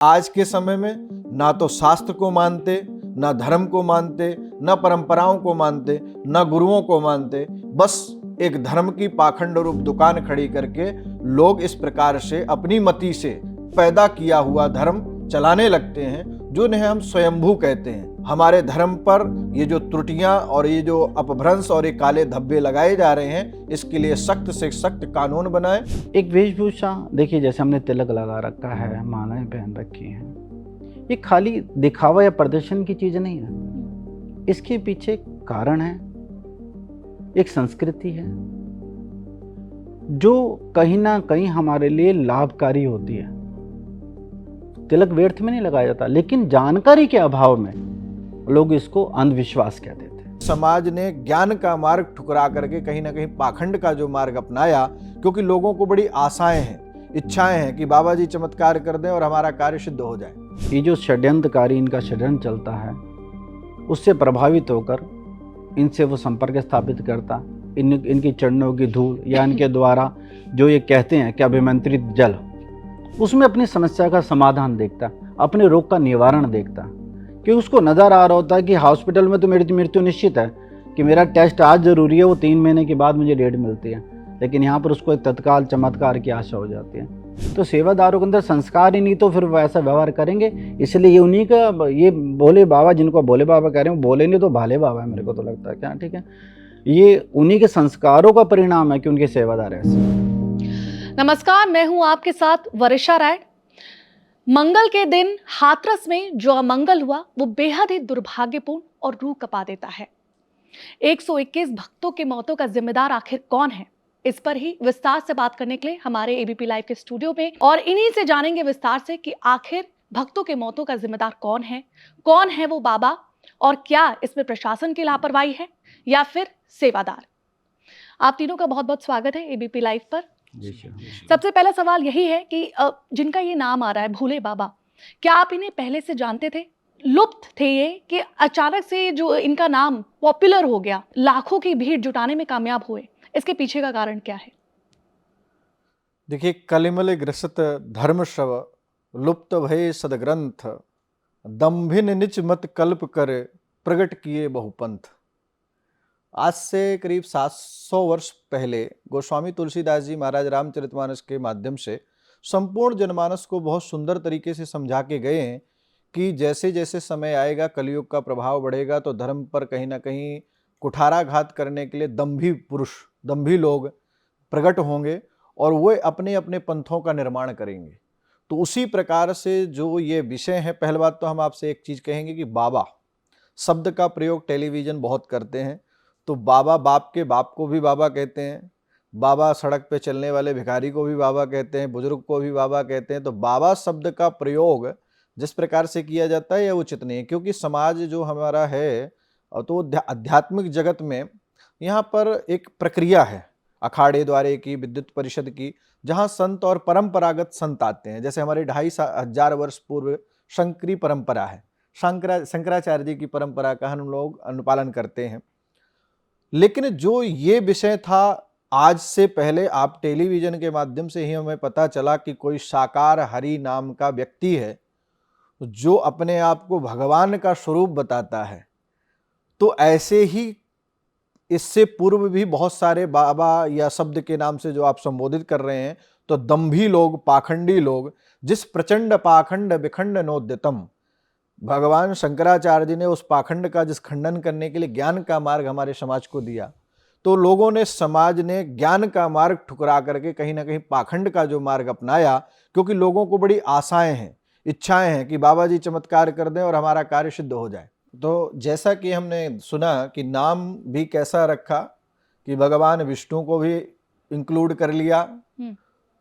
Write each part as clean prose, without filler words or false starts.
आज के समय में ना तो शास्त्र को मानते, ना धर्म को मानते, ना परंपराओं को मानते, ना गुरुओं को मानते, बस एक धर्म की पाखंड रूप दुकान खड़ी करके लोग इस प्रकार से अपनी मति से पैदा किया हुआ धर्म चलाने लगते हैं, जो इन्हें हम स्वयंभू कहते हैं। हमारे धर्म पर ये जो त्रुटियां और ये जो अपभ्रंश और ये काले धब्बे लगाए जा रहे हैं, इसके लिए सख्त से सख्त कानून बनाए। एक वेशभूषा देखिए, जैसे हमने तिलक लगा रखा है, मालाएं पहन रखी हैं, ये खाली दिखावा या प्रदर्शन की चीज नहीं है। इसके पीछे कारण है, एक संस्कृति है जो कहीं ना कहीं हमारे लिए लाभकारी होती है। तिलक व्यर्थ में नहीं लगाया जाता, लेकिन जानकारी के अभाव में लोग इसको अंधविश्वास कह देते हैं। समाज ने ज्ञान का मार्ग ठुकरा करके कहीं ना कहीं पाखंड का जो मार्ग अपनाया, क्योंकि लोगों को बड़ी आशाएं हैं, इच्छाएं हैं कि बाबा जी चमत्कार कर दें और हमारा कार्य सिद्ध हो जाए। ये जो षड्यंत्रकारी इनका षड्यंत्र चलता है, उससे प्रभावित होकर इनसे वो संपर्क स्थापित करता, इनकी चरणों की धूल या इनके द्वारा जो ये कहते हैं कि अभिमंत्रित जल, उसमें अपनी समस्या का समाधान देखता, अपने रोग का निवारण देखता। कि उसको नज़र आ रहा होता है कि हॉस्पिटल में तो मेरी मृत्यु निश्चित है, कि मेरा टेस्ट आज ज़रूरी है, वो 3 महीने के बाद मुझे डेट मिलती है, लेकिन यहाँ पर उसको एक तत्काल चमत्कार की आशा हो जाती है। तो सेवादारों के अंदर संस्कार ही नहीं, तो फिर वो ऐसा व्यवहार करेंगे। इसलिए ये उन्हीं का, ये भोले बाबा, जिनको भोले बाबा कह रहे हैं, भोले नहीं तो भाले बाबा है, मेरे को तो लगता है। क्या ठीक है, ये उन्हीं के संस्कारों का परिणाम है कि उनके सेवादार ऐसे। नमस्कार, मैं हूं आपके साथ वर्षा राय। मंगल के दिन हाथरस में जो अमंगल हुआ वो बेहद ही दुर्भाग्यपूर्ण और रूह कपा देता है। 121 भक्तों के मौतों का जिम्मेदार आखिर कौन है, इस पर ही विस्तार से बात करने के लिए हमारे एबीपी लाइव के स्टूडियो में, और इन्हीं से जानेंगे विस्तार से कि आखिर भक्तों के मौतों का जिम्मेदार कौन है वो बाबा, और क्या इसमें प्रशासन की लापरवाही है या फिर सेवादार। आप तीनों का बहुत बहुत स्वागत है एबीपी लाइव पर। सबसे पहला सवाल यही है कि जिनका ये नाम आ रहा है भोले बाबा, क्या आप इन्हें पहले से जानते थे, लुप्त थे ये, कि अचानक से जो इनका नाम पॉपुलर हो गया, लाखों की भीड़ जुटाने में कामयाब हुए, इसके पीछे का कारण क्या है? देखिए, कलिमल ग्रसित धर्मश्रव लुप्त भय सदग्रंथ, दंभिन निच मत कल्प कर प्रगट किए बहुपंथ। आज से करीब 700 वर्ष पहले गोस्वामी तुलसीदास जी महाराज रामचरितमानस के माध्यम से संपूर्ण जनमानस को बहुत सुंदर तरीके से समझा के गए हैं कि जैसे जैसे समय आएगा, कलयुग का प्रभाव बढ़ेगा, तो धर्म पर कहीं ना कहीं कुठाराघात करने के लिए दंभी पुरुष, दंभी लोग प्रकट होंगे और वो अपने अपने पंथों का निर्माण करेंगे। तो उसी प्रकार से जो ये विषय है, पहली बात तो हम आपसे एक चीज़ कहेंगे कि बाबा शब्द का प्रयोग टेलीविज़न बहुत करते हैं। तो बाबा, बाप के बाप को भी बाबा कहते हैं, बाबा सड़क पे चलने वाले भिखारी को भी बाबा कहते हैं, बुजुर्ग को भी बाबा कहते हैं। तो बाबा शब्द का प्रयोग जिस प्रकार से किया जाता है यह उचित नहीं है, क्योंकि समाज जो हमारा है तो आध्यात्मिक जगत में यहाँ पर एक प्रक्रिया है अखाड़े द्वारे की, विद्युत परिषद की, जहाँ संत और परंपरागत संत आते हैं। जैसे हमारे 2500 वर्ष पूर्व शंकरी परंपरा है, शंकराचार्य जी की परंपरा का हम लोग अनुपालन करते हैं। लेकिन जो ये विषय था, आज से पहले आप टेलीविजन के माध्यम से ही हमें पता चला कि कोई साकार हरि नाम का व्यक्ति है जो अपने आप को भगवान का स्वरूप बताता है। तो ऐसे ही इससे पूर्व भी बहुत सारे बाबा या शब्द के नाम से जो आप संबोधित कर रहे हैं, तो दंभी लोग, पाखंडी लोग, जिस प्रचंड पाखंड विखंड नोद्यतम, भगवान शंकराचार्य जी ने उस पाखंड का जिस खंडन करने के लिए ज्ञान का मार्ग हमारे समाज को दिया, तो लोगों ने, समाज ने ज्ञान का मार्ग ठुकरा करके कहीं ना कहीं पाखंड का जो मार्ग अपनाया, क्योंकि लोगों को बड़ी आशाएं हैं, इच्छाएं हैं कि बाबा जी चमत्कार कर दें और हमारा कार्य सिद्ध हो जाए। तो जैसा कि हमने सुना कि नाम भी कैसा रखा कि भगवान विष्णु को भी इंक्लूड कर लिया,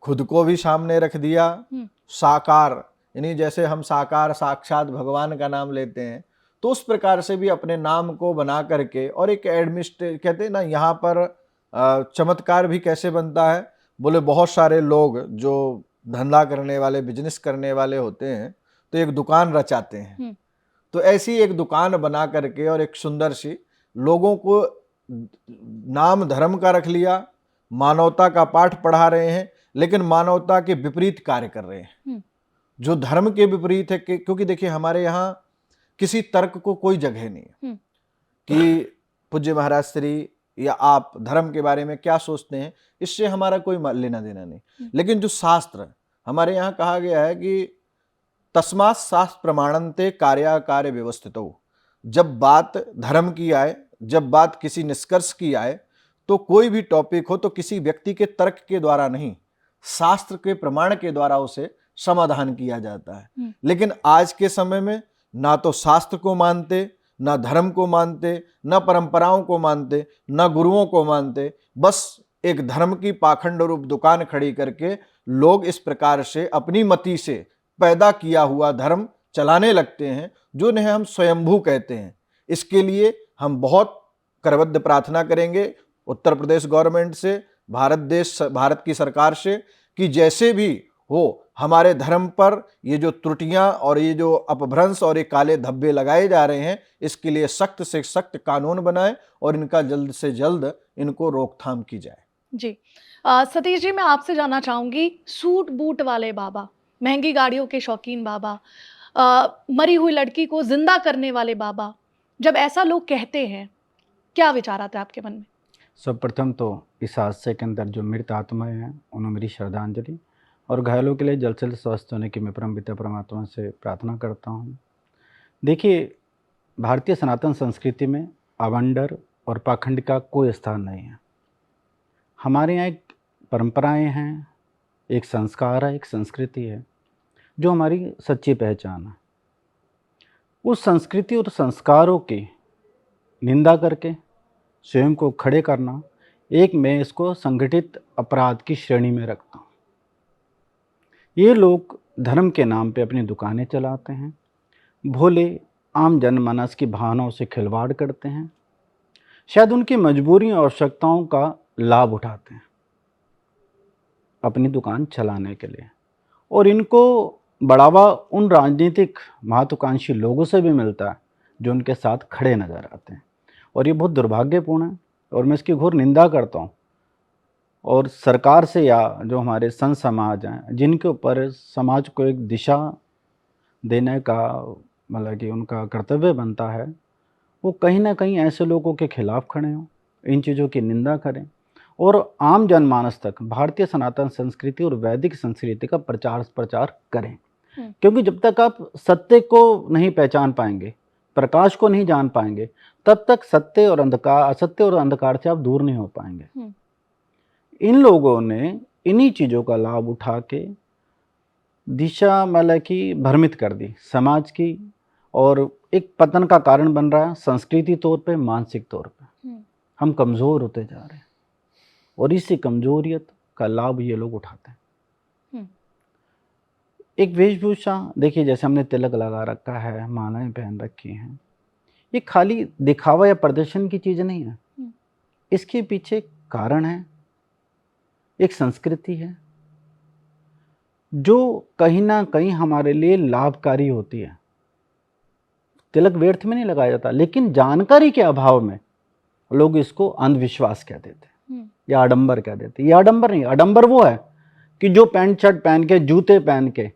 खुद को भी सामने रख दिया, साकार, यानी जैसे हम साकार साक्षात भगवान का नाम लेते हैं, तो उस प्रकार से भी अपने नाम को बना करके, और एक कहते हैं ना, यहाँ पर चमत्कार भी कैसे बनता है, बोले बहुत सारे लोग जो धंधा करने वाले, बिजनेस करने वाले होते हैं, तो एक दुकान रचाते हैं। तो ऐसी एक दुकान बना करके और एक सुंदर सी, लोगों को नाम धर्म का रख लिया, मानवता का पाठ पढ़ा रहे हैं, लेकिन मानवता के विपरीत कार्य कर रहे हैं। जो धर्म के विपरीत है क्योंकि देखिए हमारे यहाँ किसी तर्क को कोई जगह नहीं है कि पूज्य महाराज श्री या आप धर्म के बारे में क्या सोचते हैं, इससे हमारा कोई लेना देना नहीं। लेकिन जो शास्त्र हमारे यहाँ कहा गया है कि तस्मात् शास्त्र प्रमाणन्ते कार्याकार्य व्यवस्थितो, जब बात धर्म की आए, जब बात किसी निष्कर्ष की आए, तो कोई भी टॉपिक हो तो किसी व्यक्ति के तर्क के द्वारा नहीं, शास्त्र के प्रमाण के द्वारा उसे समाधान किया जाता है। लेकिन आज के समय में ना तो शास्त्र को मानते, ना धर्म को मानते, ना परंपराओं को मानते, ना गुरुओं को मानते, बस एक धर्म की पाखंड रूप दुकान खड़ी करके लोग इस प्रकार से अपनी मति से पैदा किया हुआ धर्म चलाने लगते हैं, जो इन्हें हम स्वयंभू कहते हैं। इसके लिए हम बहुत करबद्ध प्रार्थना करेंगे उत्तर प्रदेश गवर्नमेंट से, भारत की सरकार से, कि जैसे भी हो हमारे धर्म पर ये जो त्रुटियां और ये जो अपभ्रंश और ये काले धब्बे लगाए जा रहे हैं, इसके लिए सख्त से सख्त कानून बनाए और इनका जल्द से जल्द इनको रोकथाम की जाए। जी सतीश जी, मैं आपसे जानना चाहूंगी, सूट बूट वाले बाबा, महंगी गाड़ियों के शौकीन बाबा, मरी हुई लड़की को जिंदा करने वाले बाबा, जब ऐसा लोग कहते हैं, क्या विचार आते हैं आपके मन में? सर्वप्रथम तो इस हादसे के अंदर जो मृत आत्माएं हैं उन्हें मेरी श्रद्धांजलि, और घायलों के लिए जल्द से जल्द स्वस्थ होने की मैं परम पिता परमात्मा से प्रार्थना करता हूँ। देखिए, भारतीय सनातन संस्कृति में अवंडर और पाखंड का कोई स्थान नहीं है। हमारे यहाँ एक परंपराएं हैं, एक संस्कार है, एक संस्कृति है जो हमारी सच्ची पहचान है। उस संस्कृति और संस्कारों की निंदा करके स्वयं को खड़े करना, एक मैं इसको संगठित अपराध की श्रेणी में रखता हूँ। ये लोग धर्म के नाम पे अपनी दुकानें चलाते हैं, भोले आम जनमानस की भावनाओं से खिलवाड़ करते हैं, शायद उनकी मजबूरी और आवश्यकताओं का लाभ उठाते हैं अपनी दुकान चलाने के लिए, और इनको बढ़ावा उन राजनीतिक महत्वाकांक्षी लोगों से भी मिलता है जो उनके साथ खड़े नजर आते हैं, और ये बहुत दुर्भाग्यपूर्ण है और मैं इसकी घोर निंदा करता हूँ। और सरकार से या जो हमारे संत समाज हैं, जिनके ऊपर समाज को एक दिशा देने का मतलब कि उनका कर्तव्य बनता है, वो कहीं ना कहीं ऐसे लोगों के खिलाफ खड़े हों, इन चीज़ों की निंदा करें और आम जनमानस तक भारतीय सनातन संस्कृति और वैदिक संस्कृति का प्रचार करें। क्योंकि जब तक आप सत्य को नहीं पहचान पाएंगे, प्रकाश को नहीं जान पाएंगे, तब तक असत्य और अंधकार से आप दूर नहीं हो पाएंगे। इन लोगों ने इन्हीं चीज़ों का लाभ उठा के दिशा मतलब कि भ्रमित कर दी समाज की, और एक पतन का कारण बन रहा है संस्कृति तौर पे, मानसिक तौर पे। हम कमज़ोर होते जा रहे हैं और इसी कमजोरियत का लाभ ये लोग उठाते हैं। एक वेशभूषा देखिए, जैसे हमने तिलक लगा रखा है, मालाएं पहन रखी हैं, ये खाली दिखावा या प्रदर्शन की चीज़ नहीं है। इसके पीछे कारण है, एक संस्कृति है जो कहीं ना कहीं हमारे लिए लाभकारी होती है। तिलक व्यर्थ में नहीं लगाया जाता, लेकिन जानकारी के अभाव में लोग इसको अंधविश्वास कह देते या आडंबर कह देते। ये आडंबर नहीं, आडंबर वो है कि जो पैंट शर्ट पहन के, जूते पहन के,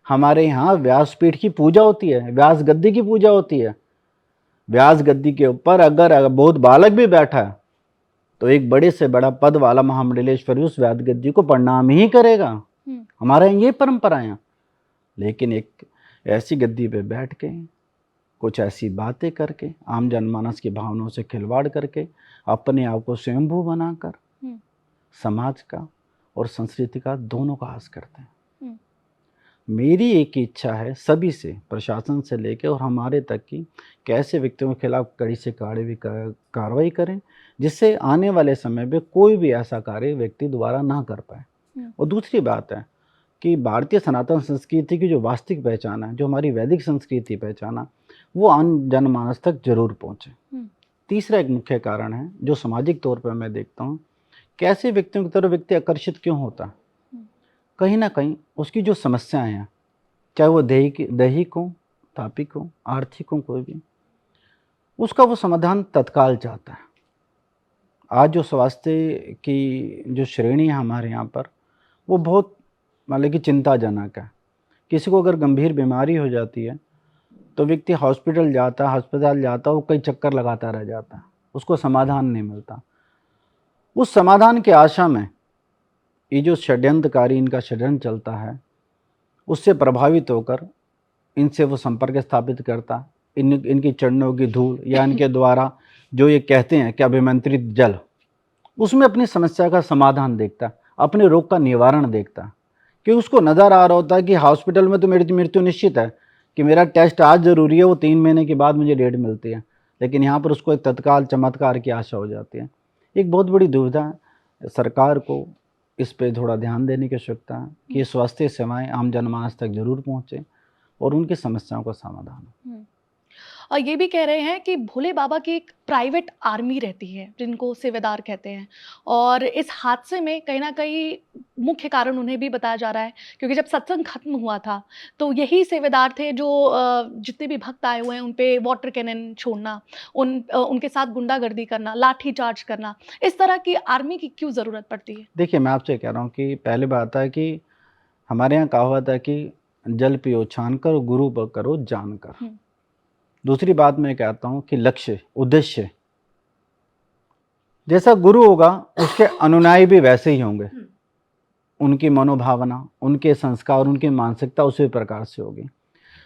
हमारे यहाँ व्यासपीठ की पूजा होती है, व्यास गद्दी की पूजा होती है। व्यास गद्दी के ऊपर अगर बहुत बालक भी बैठा है तो एक बड़े से बड़ा पद वाला महामंडलेश्वरी उस व्यास गद्दी को प्रणाम ही करेगा। हमारे यहाँ ये परंपराएं हैं। लेकिन एक ऐसी गद्दी पे बैठ के कुछ ऐसी बातें करके, आम जनमानस की भावनाओं से खिलवाड़ करके, अपने आप को स्वयंभू बनाकर समाज का और संस्कृति का दोनों का हास करते हैं। मेरी एक इच्छा है सभी से, प्रशासन से लेकर और हमारे तक की, कैसे व्यक्तियों के खिलाफ कड़ी से कड़ी कार्रवाई करें जिससे आने वाले समय में कोई भी ऐसा कार्य व्यक्ति दोबारा ना कर पाए। और दूसरी बात है कि भारतीय सनातन संस्कृति की जो वास्तविक पहचान है, जो हमारी वैदिक संस्कृति पहचान है, वो आम जनमानस तक जरूर पहुँचे। तीसरा एक मुख्य कारण है जो सामाजिक तौर पर मैं देखता हूँ, कैसे व्यक्तियों की तरफ व्यक्ति आकर्षित क्यों होता है। कहीं ना कहीं उसकी जो समस्याएं हैं, चाहे वो दैहिक हो, तापिक हो, आर्थिक हो, कोई भी, उसका वो समाधान तत्काल चाहता है। आज जो स्वास्थ्य की जो श्रेणी है हमारे यहाँ पर, वो बहुत मतलब कि चिंताजनक है किसी को अगर गंभीर बीमारी हो जाती है तो व्यक्ति हॉस्पिटल जाता है, अस्पताल जाता है, वो कई चक्कर लगाता रह जाता है, उसको समाधान नहीं मिलता। उस समाधान की आशा में ये जो षड्यंत्रकारी इनका षड्यंत्र चलता है, उससे प्रभावित होकर इनसे वो संपर्क स्थापित करता, इनकी चरणों की धूल या इनके द्वारा जो ये कहते हैं कि अभिमंत्रित जल, उसमें अपनी समस्या का समाधान देखता, अपने रोग का निवारण देखता। कि उसको नज़र आ रहा होता है कि हॉस्पिटल में तो मेरी मृत्यु निश्चित है, कि मेरा टेस्ट आज ज़रूरी है, वो 3 महीने के बाद मुझे डेट मिलती है, लेकिन यहाँ पर उसको एक तत्काल चमत्कार की आशा हो जाती है। एक बहुत बड़ी दुविधा है। सरकार को इस पे थोड़ा ध्यान देने की आवश्यकता है कि ये स्वास्थ्य सेवाएं आम जनमानस तक जरूर पहुँचे और उनकी समस्याओं का समाधान हो। और ये भी कह रहे हैं कि भोले बाबा की एक प्राइवेट आर्मी रहती है जिनको सेवेदार कहते हैं, और इस हादसे में कहीं ना कहीं मुख्य कारण उन्हें भी बताया जा रहा है, क्योंकि जब सत्संग खत्म हुआ था तो यही सेवेदार थे जो जितने भी भक्त आए हुए हैं उन पे वाटर कैनन छोड़ना, उनके साथ गुंडागर्दी करना, लाठी चार्ज करना, इस तरह की आर्मी की क्यों ज़रूरत पड़ती है? देखिए, मैं आपसे कह रहा हूँ कि पहले बात है कि हमारे यहाँ कहावत है कि जल पियो छान कर, गुरु करो जान कर। दूसरी बात मैं कहता हूँ कि लक्ष्य, उद्देश्य, जैसा गुरु होगा उसके अनुयायी भी वैसे ही होंगे, उनकी मनोभावना, उनके संस्कार, उनकी मानसिकता उसी प्रकार से होगी।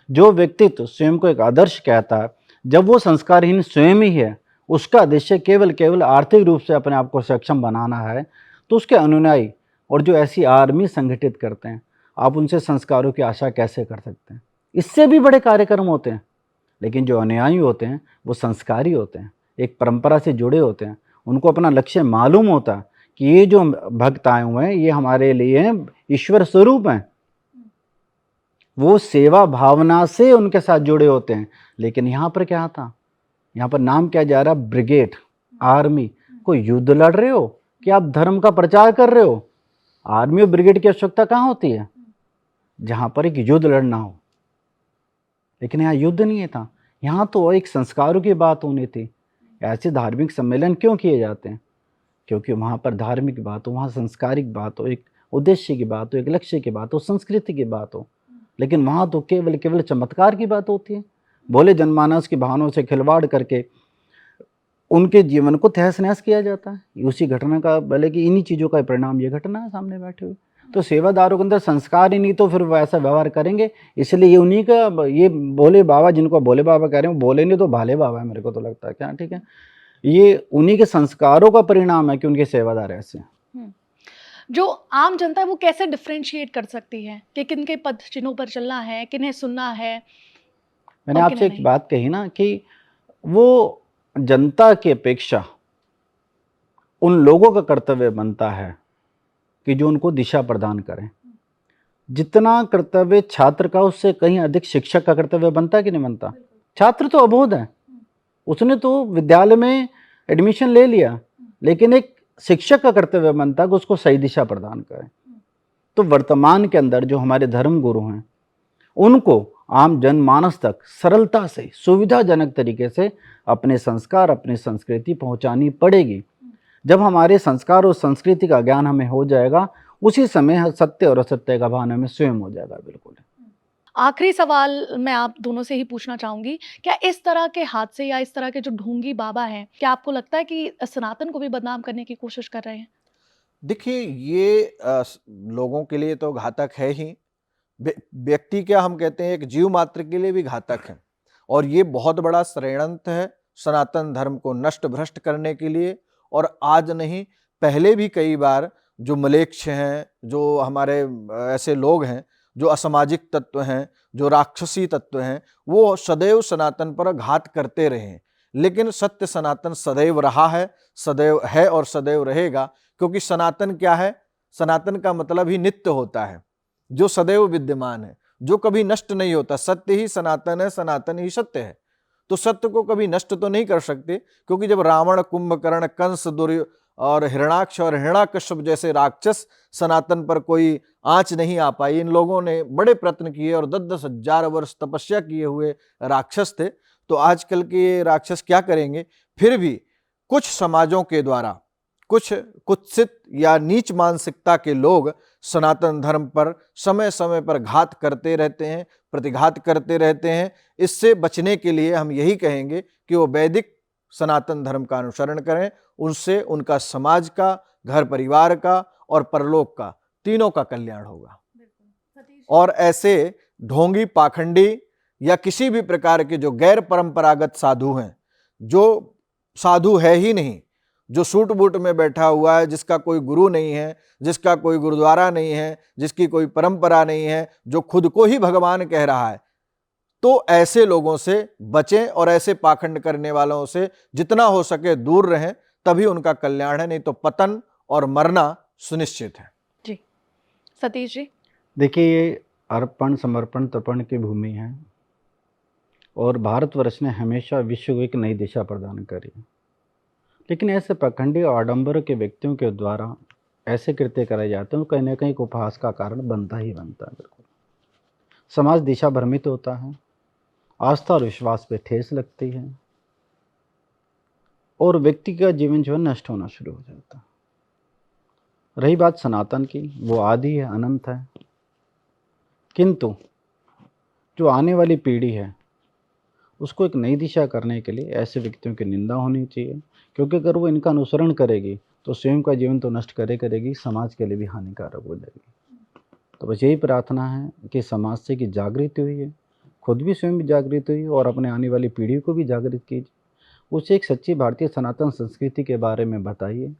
जो व्यक्तित्व स्वयं को एक आदर्श कहता है, जब वो संस्कारहीन स्वयं ही है, उसका उद्देश्य केवल आर्थिक रूप से अपने आप को सक्षम बनाना है, तो उसके अनुयायी और जो ऐसी आर्मी संगठित करते हैं, आप उनसे संस्कारों की आशा कैसे कर सकते हैं? इससे भी बड़े कार्यक्रम होते हैं, लेकिन जो अनुयायी होते हैं वो संस्कारी होते हैं, एक परंपरा से जुड़े होते हैं, उनको अपना लक्ष्य मालूम होता है कि ये जो भक्त आए हुए हैं ये हमारे लिए ईश्वर स्वरूप हैं। वो सेवा भावना से उनके साथ जुड़े होते हैं। लेकिन यहाँ पर क्या था, यहाँ पर नाम क्या जा रहा, ब्रिगेड, आर्मी। कोई युद्ध लड़ रहे हो कि आप धर्म का प्रचार कर रहे हो? आर्मी और ब्रिगेड की आवश्यकता कहाँ होती है? जहाँ पर एक युद्ध लड़ना हो। लेकिन यहाँ युद्ध नहीं था, यहाँ तो एक संस्कारों की बात होनी थी। ऐसे धार्मिक सम्मेलन क्यों किए जाते हैं? क्योंकि वहाँ पर धार्मिक बात हो, वहाँ संस्कारिक बात हो, एक उद्देश्य की बात हो, एक लक्ष्य की बात हो, संस्कृति की बात हो। लेकिन वहाँ तो केवल चमत्कार की बात होती है। भोले जनमानस की भावनाओं से खिलवाड़ करके उनके जीवन को तहस नहस किया जाता है। उसी घटना का, भले कि इन्हीं चीज़ों का परिणाम ये घटना है सामने बैठे हुए। तो सेवादारों के अंदर संस्कार ही नहीं तो फिर वो ऐसा व्यवहार करेंगे। इसलिए ये उन्हीं का, ये भोले बाबा, जिनको भोले बाबा कह रहे हैं, भोले नहीं तो भाले बाबा है, मेरे को तो लगता है। क्या ठीक है, ये उन्हीं के संस्कारों का परिणाम है कि उनके सेवादार ऐसे हैं। जो आम जनता है वो कैसे डिफ्रेंशिएट कर सकती है कि किन के पद चिन्हों पर चलना है, किन्हें सुनना है? मैंने आपसे एक बात कही ना कि वो जनता की अपेक्षा उन लोगों का कर्तव्य बनता है कि जो उनको दिशा प्रदान करें। जितना कर्तव्य छात्र का, उससे कहीं अधिक शिक्षक का कर्तव्य बनता है कि नहीं बनता? छात्र तो अबोध है, उसने तो विद्यालय में एडमिशन ले लिया, लेकिन एक शिक्षक का कर्तव्य बनता है कि उसको सही दिशा प्रदान करें। तो वर्तमान के अंदर जो हमारे धर्म गुरु हैं, उनको आम जनमानस तक सरलता से, सुविधाजनक तरीके से अपने संस्कार, अपनी संस्कृति पहुंचानी पड़ेगी। जब हमारे संस्कार और संस्कृति का ज्ञान हमें हो जाएगा, उसी समय सत्य और असत्य का भान हमें स्वयं हो जाएगा। बिल्कुल। आखिरी सवाल मैं आप दोनों से ही पूछना चाहूंगी, क्या इस तरह के हादसे या इस तरह के जो ढोंगी बाबा हैं, क्या आपको लगता है कि सनातन को भी बदनाम करने की कोशिश कर रहे हैं? देखिए, ये लोगों के लिए तो घातक है ही, व्यक्ति क्या, हम कहते हैं एक जीव मात्र के लिए भी घातक है। और ये बहुत बड़ा षड्यंत्र है सनातन धर्म को नष्ट भ्रष्ट करने के लिए। और आज नहीं, पहले भी कई बार जो मलेच्छ हैं, जो हमारे ऐसे लोग हैं जो असामाजिक तत्व हैं, जो राक्षसी तत्व हैं, वो सदैव सनातन पर घात करते रहे हैं। लेकिन सत्य सनातन सदैव रहा है, सदैव है और सदैव रहेगा। क्योंकि सनातन क्या है? सनातन का मतलब ही नित्य होता है, जो सदैव विद्यमान है, जो कभी नष्ट नहीं होता। सत्य ही सनातन है, सनातन ही सत्य है। तो सत्य को कभी नष्ट तो नहीं कर सकते, क्योंकि जब रावण, कुंभकर्ण, कंस, दुर्योधन और हिरणाक्ष और हिरण्याकश्यप जैसे राक्षस सनातन पर कोई आंच नहीं आ पाई, इन लोगों ने बड़े प्रयत्न किए और 10-10 हजार वर्ष तपस्या किए हुए राक्षस थे। तो आजकल के ये राक्षस क्या करेंगे? फिर भी कुछ समाजों के द्वारा, कुछ कुत्सित या नीच मानसिकता के लोग सनातन धर्म पर समय समय पर घात करते रहते हैं, प्रतिघात करते रहते हैं। इससे बचने के लिए हम यही कहेंगे कि वो वैदिक सनातन धर्म का अनुसरण करें। उनसे उनका समाज का, घर परिवार का और परलोक का, तीनों का कल्याण होगा। और ऐसे ढोंगी, पाखंडी या किसी भी प्रकार के जो गैर परंपरागत साधु हैं, जो साधु है ही नहीं, जो सूट बूट में बैठा हुआ है, जिसका कोई गुरु नहीं है, जिसका कोई गुरुद्वारा नहीं है, जिसकी कोई परंपरा नहीं है, जो खुद को ही भगवान कह रहा है, तो ऐसे लोगों से बचें और ऐसे पाखंड करने वालों से जितना हो सके दूर रहें, तभी उनका कल्याण है, नहीं तो पतन और मरना सुनिश्चित है। जी सतीश जी। देखिए, ये अर्पण, समर्पण, तर्पण की भूमि है और भारतवर्ष ने हमेशा विश्व को एक नई दिशा प्रदान करी। लेकिन ऐसे पाखंडी और आडंबर के व्यक्तियों के द्वारा ऐसे कृत्य कराए जाते हैं, कहीं ना कहीं एक उपहास का कारण बनता ही बनता है। बिल्कुल समाज दिशा भ्रमित होता है, आस्था और विश्वास पे ठेस लगती है और व्यक्ति का जीवन जो है नष्ट होना शुरू हो जाता है। रही बात सनातन की, वो आदि है, अनंत है, किंतु जो आने वाली पीढ़ी है उसको एक नई दिशा करने के लिए ऐसे व्यक्तियों की निंदा होनी चाहिए, क्योंकि अगर वो इनका अनुसरण करेगी तो स्वयं का जीवन तो नष्ट करेगी, समाज के लिए भी हानिकारक हो जाएगी। तो बस यही प्रार्थना है कि समाज से की जागृति हुई है, खुद भी स्वयं भी जागृत हुई और अपने आने वाली पीढ़ी को भी जागृत कीजिए, उसे एक सच्ची भारतीय सनातन संस्कृति के बारे में बताइए,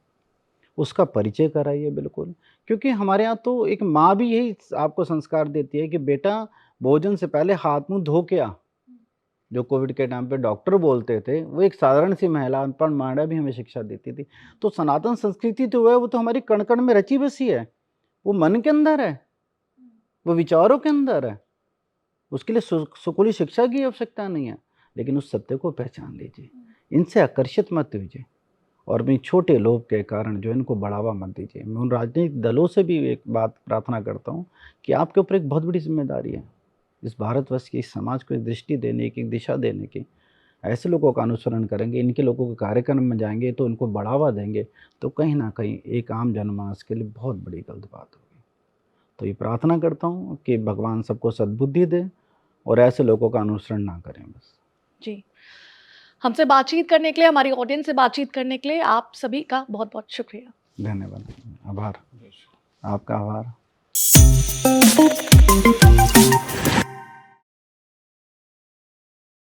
उसका परिचय कराइए। बिल्कुल, क्योंकि हमारे यहाँ तो एक माँ भी यही आपको संस्कार देती है कि बेटा भोजन से पहले हाथ मुंह धो के आ। जो कोविड के टाइम पे डॉक्टर बोलते थे, वो एक साधारण सी महिला, अनपढ़ माड़ा भी हमें शिक्षा देती थी। तो सनातन संस्कृति तो है, वो तो हमारी कण कण में रची बसी है, वो मन के अंदर है, वो विचारों के अंदर है। उसके लिए स्कूली शिक्षा की आवश्यकता नहीं है, लेकिन उस सत्य को पहचान लीजिए, इनसे आकर्षित मत होइए और अपनी छोटे लोभ के कारण जो इनको बढ़ावा मत दीजिए। मैं उन राजनीतिक दलों से भी एक बात प्रार्थना करता हूँ कि आपके ऊपर एक बहुत बड़ी जिम्मेदारी है, इस भारतवर्ष की, इस समाज को एक दृष्टि देने की, दिशा देने की। ऐसे लोगों का अनुसरण करेंगे, इनके लोगों के कार्यक्रम में जाएंगे तो इनको बढ़ावा देंगे, तो कहीं ना कहीं एक आम जनमानस के लिए बहुत बड़ी गलत बात होगी। तो ये प्रार्थना करता हूँ कि भगवान सबको सद्बुद्धि दे और ऐसे लोगों का अनुसरण ना करें। बस जी, हमसे बातचीत करने के लिए, हमारी ऑडियंस से बातचीत करने के लिए आप सभी का बहुत बहुत शुक्रिया। धन्यवाद, आभार, आपका आभार।